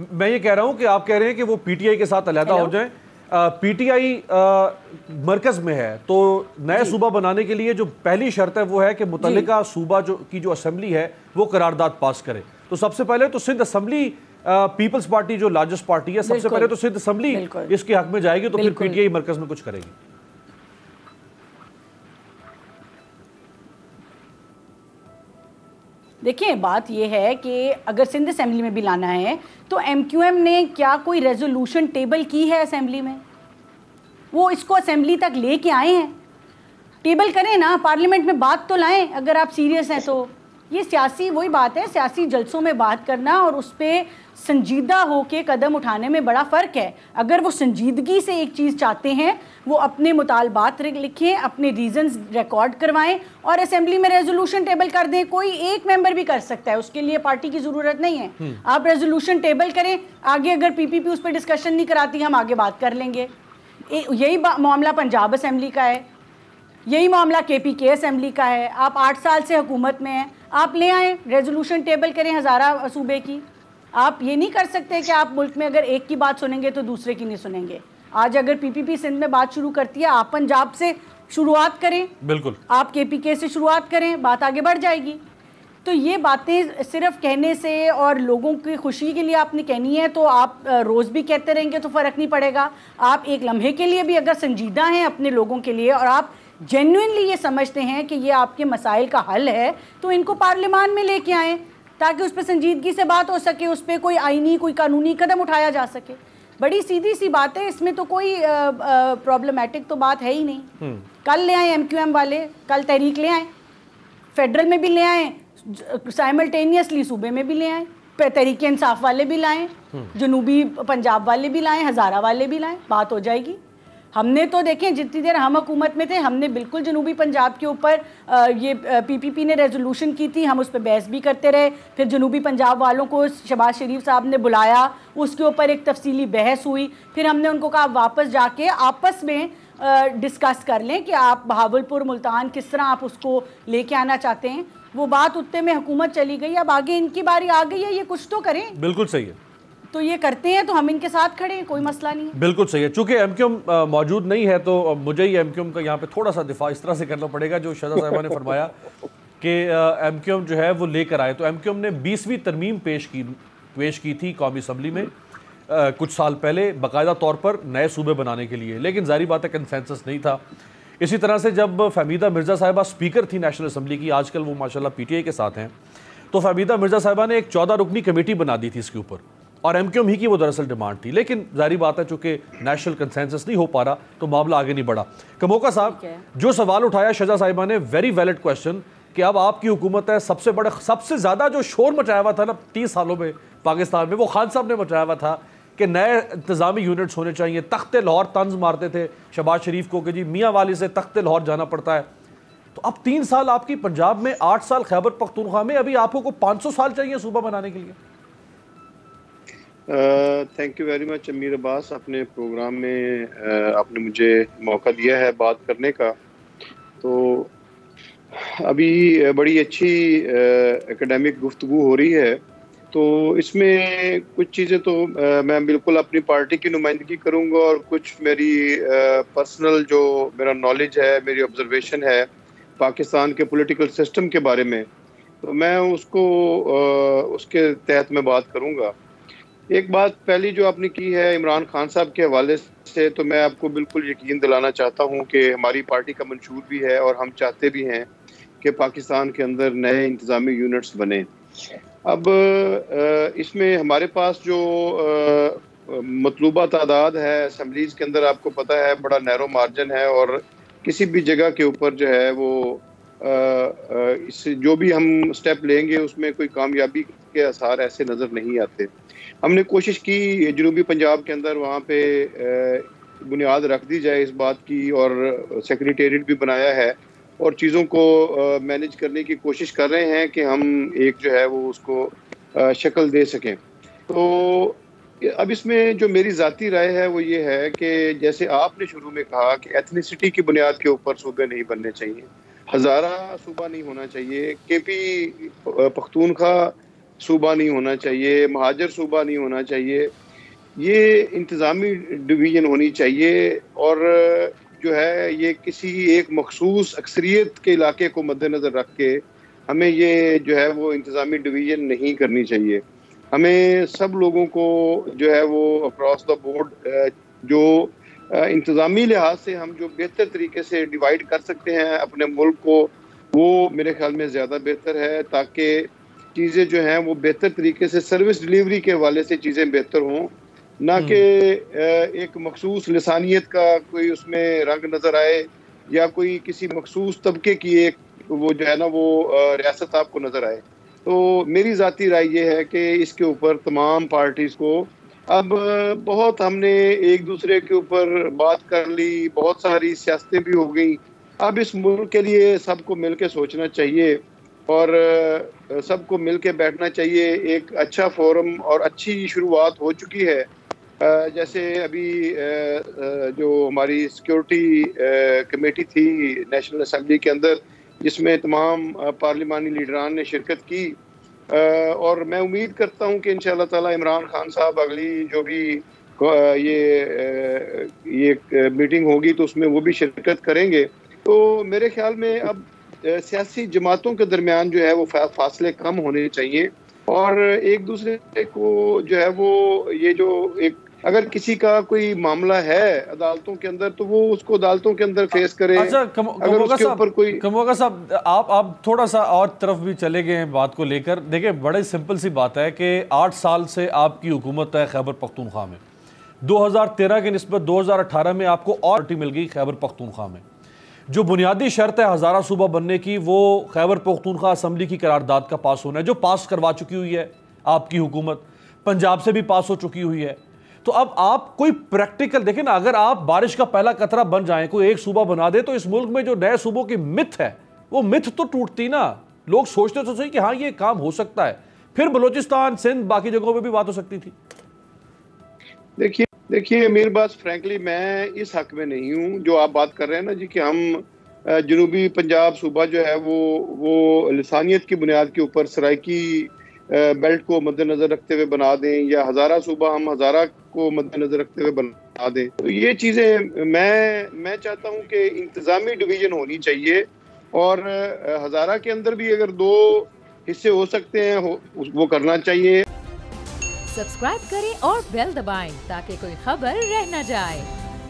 میں یہ کہہ رہا ہوں کہ آپ کہہ رہے ہیں کہ وہ پی ٹی آئی کے ساتھ علیحدہ ہو جائیں. پی ٹی آئی مرکز میں ہے تو نئے صوبہ بنانے کے لیے جو پہلی شرط ہے وہ ہے کہ متعلقہ صوبہ کی جو اسمبلی ہے وہ قرارداد پاس کرے. تو سب سے پہلے تو سندھ اسمبلی پیپلز پارٹی جو لارجسٹ پارٹی ہے سب سے پہلے تو سندھ اسمبلی اس کے حق میں جائے گی تو پھر پی ٹی آئی مرکز میں کچھ کرے گی. دیکھیں بات یہ ہے کہ اگر سندھ اسمبلی میں بھی لانا ہے تو ایم کیو ایم نے کیا کوئی ریزولوشن ٹیبل کی ہے اسمبلی میں؟ وہ اس کو اسمبلی تک لے کے آئے ہیں؟ ٹیبل کریں نا, پارلیمنٹ میں بات تو لائیں اگر آپ سیریس ہیں تو. یہ سیاسی وہی بات ہے, سیاسی جلسوں میں بات کرنا اور اس پہ سنجیدہ ہو کے قدم اٹھانے میں بڑا فرق ہے. اگر وہ سنجیدگی سے ایک چیز چاہتے ہیں وہ اپنے مطالبات لکھیں, اپنے ریزنز ریکارڈ کروائیں اور اسمبلی میں ریزولوشن ٹیبل کر دیں. کوئی ایک ممبر بھی کر سکتا ہے, اس کے لیے پارٹی کی ضرورت نہیں ہے. آپ ریزولوشن ٹیبل کریں, آگے اگر پی پی پی اس پہ ڈسکشن نہیں کراتی ہم آگے بات کر لیں گے. یہی معاملہ پنجاب اسمبلی کا ہے, یہی معاملہ کے پی کے اسمبلی کا ہے. آپ 8 سال سے حکومت میں ہیں, آپ لے آئیں ریزولوشن ٹیبل کریں ہزارہ صوبے کی. آپ یہ نہیں کر سکتے کہ آپ ملک میں اگر ایک کی بات سنیں گے تو دوسرے کی نہیں سنیں گے. آج اگر پی پی پی سندھ میں بات شروع کرتی ہے, آپ پنجاب سے شروعات کریں, بالکل آپ کے پی کے سے شروعات کریں, بات آگے بڑھ جائے گی. تو یہ باتیں صرف کہنے سے اور لوگوں کی خوشی کے لیے آپ نے کہنی ہے تو آپ روز بھی کہتے رہیں گے تو فرق نہیں پڑے گا. آپ ایک لمحے کے لیے بھی اگر سنجیدہ ہیں اپنے لوگوں کے لیے اور آپ جینوئنلی یہ سمجھتے ہیں کہ یہ آپ کے مسائل کا حل ہے تو ان کو پارلیمان میں لے کے آئیں تاکہ اس پہ سنجیدگی سے بات ہو سکے, اس پہ کوئی آئینی کوئی قانونی قدم اٹھایا جا سکے. بڑی سیدھی سی بات ہے, اس میں تو کوئی پرابلمٹک تو بات ہے ہی نہیں. کل لے آئیں ایم کیو ایم والے, کل تحریک لے آئیں, فیڈرل میں بھی لے آئیں, سائملٹینیسلی صوبے میں بھی لے آئیں, تحریک انصاف والے بھی لائیں, جنوبی پنجاب والے بھی لائیں, ہزارہ والے بھی لائیں, بات ہو جائے گی. ہم نے تو دیکھیں جتنی دیر ہم حکومت میں تھے ہم نے بالکل جنوبی پنجاب کے اوپر یہ پی پی پی نے ریزولوشن کی تھی, ہم اس پہ بحث بھی کرتے رہے. پھر جنوبی پنجاب والوں کو شہباز شریف صاحب نے بلایا, اس کے اوپر ایک تفصیلی بحث ہوئی. پھر ہم نے ان کو کہا واپس جا کے آپس میں ڈسکس کر لیں کہ آپ بہاولپور ملتان کس طرح آپ اس کو لے کے آنا چاہتے ہیں. وہ بات اتنے میں حکومت چلی گئی, اب آگے ان کی باری آ گئی ہے, یہ کچھ تو کریں. بالکل صحیح ہے, تو یہ کرتے ہیں تو ہم ان کے ساتھ کھڑے ہیں, کوئی مسئلہ نہیں ہے. بالکل صحیح ہے. چونکہ ایم کیو ایم موجود نہیں ہے تو مجھے ہی ایم کیو ایم کا یہاں پہ تھوڑا سا دفاع اس طرح سے کرنا پڑے گا جو شہزاد صاحبہ نے فرمایا کہ ایم کیو ایم جو ہے وہ لے کر آئے. تو ایم کیو ایم نے 20ویں ترمیم پیش کی تھی قومی اسمبلی میں کچھ سال پہلے باقاعدہ طور پر نئے صوبے بنانے کے لیے, لیکن ظاہری بات ہے کنسنسس نہیں تھا. اسی طرح سے جب فہمیدہ مرزا صاحبہ اسپیکر تھی نیشنل اسمبلی کی, آج کل وہ ماشاءاللہ پی ٹی آئی کے ساتھ ہیں, تو فہمیدہ مرزا صاحبہ نے ایک 14 رکنی کمیٹی بنا دی تھی اس کے اوپر, اور ایم کیو ایم ہی کی وہ دراصل ڈیمانڈ تھی. لیکن ظاہری بات ہے چونکہ نیشنل کنسنسس نہیں ہو پا رہا تو معاملہ آگے نہیں بڑھا. کموکا صاحب جو سوال اٹھایا شہزاد صاحبہ نے, ویری ویلڈ کوشچن, کہ اب آپ کی حکومت ہے, سب سے زیادہ جو شور مچایا ہوا تھا نا 30 سالوں میں پاکستان میں, وہ خان صاحب نے مچایا ہوا تھا کہ نئے انتظامی یونٹس ہونے چاہیے. تخت لاہور طنز مارتے تھے شہباز شریف کو کہ جی میاں والی سے تخت لاہور جانا پڑتا ہے. تو اب 3 سال آپ کی پنجاب میں, 8 سال خیبر پختونخوا میں, ابھی آپ کو 500 سال چاہیے صوبہ بنانے کے لیے. تھینک یو ویری مچ امیر عباس, اپنے پروگرام میں آپ نے مجھے موقع دیا ہے بات کرنے کا. تو ابھی بڑی اچھی ایکڈیمک گفتگو ہو رہی ہے, تو اس میں کچھ چیزیں تو میں بالکل اپنی پارٹی کی نمائندگی کروں گا اور کچھ میری پرسنل جو میرا نالج ہے, میری آبزرویشن ہے پاکستان کے پولیٹیکل سسٹم کے بارے میں, تو میں اس کے تحت میں بات کروں گا. ایک بات پہلی جو آپ نے کی ہے عمران خان صاحب کے حوالے سے, تو میں آپ کو بالکل یقین دلانا چاہتا ہوں کہ ہماری پارٹی کا منشور بھی ہے اور ہم چاہتے بھی ہیں کہ پاکستان کے اندر نئے انتظامی یونٹس بنیں. اب اس میں ہمارے پاس جو مطلوبہ تعداد ہے اسمبلیز کے اندر, آپ کو پتہ ہے بڑا نیرو مارجن ہے, اور کسی بھی جگہ کے اوپر جو ہے وہ جو بھی ہم سٹیپ لیں گے اس میں کوئی کامیابی کے آثار ایسے نظر نہیں آتے. ہم نے کوشش کی جنوبی پنجاب کے اندر وہاں پہ بنیاد رکھ دی جائے اس بات کی, اور سیکریٹریٹ بھی بنایا ہے اور چیزوں کو مینیج کرنے کی کوشش کر رہے ہیں کہ ہم ایک جو ہے وہ اس کو شکل دے سکیں. تو اب اس میں جو میری ذاتی رائے ہے وہ یہ ہے کہ جیسے آپ نے شروع میں کہا کہ ایتھنیسٹی کی بنیاد کے اوپر صوبے نہیں بننے چاہیے, ہزارہ صوبہ نہیں ہونا چاہیے, کے پی پختونخوا صوبہ نہیں ہونا چاہیے، مہاجر صوبہ نہیں ہونا چاہیے، یہ انتظامی ڈویژن ہونی چاہیے، اور جو ہے یہ کسی ایک مخصوص اکثریت کے علاقے کو مد نظر رکھ کے ہمیں یہ جو ہے وہ انتظامی ڈویژن نہیں کرنی چاہیے. ہمیں سب لوگوں کو جو ہے وہ اکراس دا بورڈ جو انتظامی لحاظ سے ہم جو بہتر طریقے سے ڈیوائیڈ کر سکتے ہیں اپنے ملک کو، وہ میرے خیال میں زیادہ بہتر ہے، تاکہ چیزیں جو ہیں وہ بہتر طریقے سے سروس ڈیلیوری کے حوالے سے چیزیں بہتر ہوں، نہ کہ ایک مخصوص لسانیت کا کوئی اس میں رنگ نظر آئے، یا کوئی کسی مخصوص طبقے کی ایک وہ جو ہے نا وہ ریاست آپ کو نظر آئے. تو میری ذاتی رائے یہ ہے کہ اس کے اوپر تمام پارٹیز کو اب بہت ہم نے ایک دوسرے کے اوپر بات کر لی، بہت ساری سیاستیں بھی ہو گئیں، اب اس ملک کے لیے سب کو مل کے سوچنا چاہیے اور سب کو مل کے بیٹھنا چاہیے. ایک اچھا فورم اور اچھی شروعات ہو چکی ہے، جیسے ابھی جو ہماری سیکیورٹی کمیٹی تھی نیشنل اسمبلی کے اندر، جس میں تمام پارلیمانی لیڈران نے شرکت کی، اور میں امید کرتا ہوں کہ انشاءاللہ تعالی عمران خان صاحب اگلی جو بھی یہ میٹنگ ہوگی تو اس میں وہ بھی شرکت کریں گے. تو میرے خیال میں اب سیاسی جماعتوں کے درمیان جو ہے وہ فاصلے کم ہونے چاہیے، اور ایک دوسرے کو جو ہے وہ یہ جو ایک اگر کسی کا کوئی معاملہ ہے عدالتوں کے اندر تو وہ اس کو عدالتوں کے اندر فیس کرے. اچھا اگر اس کے اوپر کوئی کموگا صاحب آپ تھوڑا سا اور طرف بھی چلے گئے ہیں بات کو لے کر. دیکھیں بڑے سمپل سی بات ہے کہ 8 سال سے آپ کی حکومت ہے خیبر پختونخوا میں، 2013 کے نسبت 2018 میں آپ کو اور مل گئی خیبر پختونخوا میں. جو بنیادی شرط ہے ہزارہ صوبہ بننے کی وہ خیبر پختونخوا اسمبلی کی قرارداد کا پاس ہونا ہے، جو پاس کروا چکی ہوئی ہے آپ کی حکومت، پنجاب سے بھی پاس ہو چکی ہوئی ہے. تو اب آپ کوئی پریکٹیکل دیکھیں نا، اگر آپ بارش کا پہلا قطرہ بن جائیں، کوئی ایک صوبہ بنا دے، تو اس ملک میں جو نئے صوبوں کی متھ ہے وہ متھ تو ٹوٹتی نا. لوگ سوچتے تو صحیح کہ ہاں یہ کام ہو سکتا ہے، پھر بلوچستان سندھ باقی جگہوں پہ بھی بات ہو سکتی تھی. دیکھیے امیر باز، فرینکلی میں اس حق میں نہیں ہوں جو آپ بات کر رہے ہیں نا جی، کہ ہم جنوبی پنجاب صوبہ جو ہے وہ لسانیت کی بنیاد کے اوپر سرائکی بیلٹ کو مد نظر رکھتے ہوئے بنا دیں، یا ہزارہ صوبہ ہم ہزارہ کو مد نظر رکھتے ہوئے بنا دیں. تو یہ چیزیں میں چاہتا ہوں کہ انتظامی ڈویژن ہونی چاہیے، اور ہزارہ کے اندر بھی اگر 2 حصے ہو سکتے ہیں وہ کرنا چاہیے. سبسکرائب کریں اور بیل دبائیں تاکہ کوئی خبر رہ نہ جائے.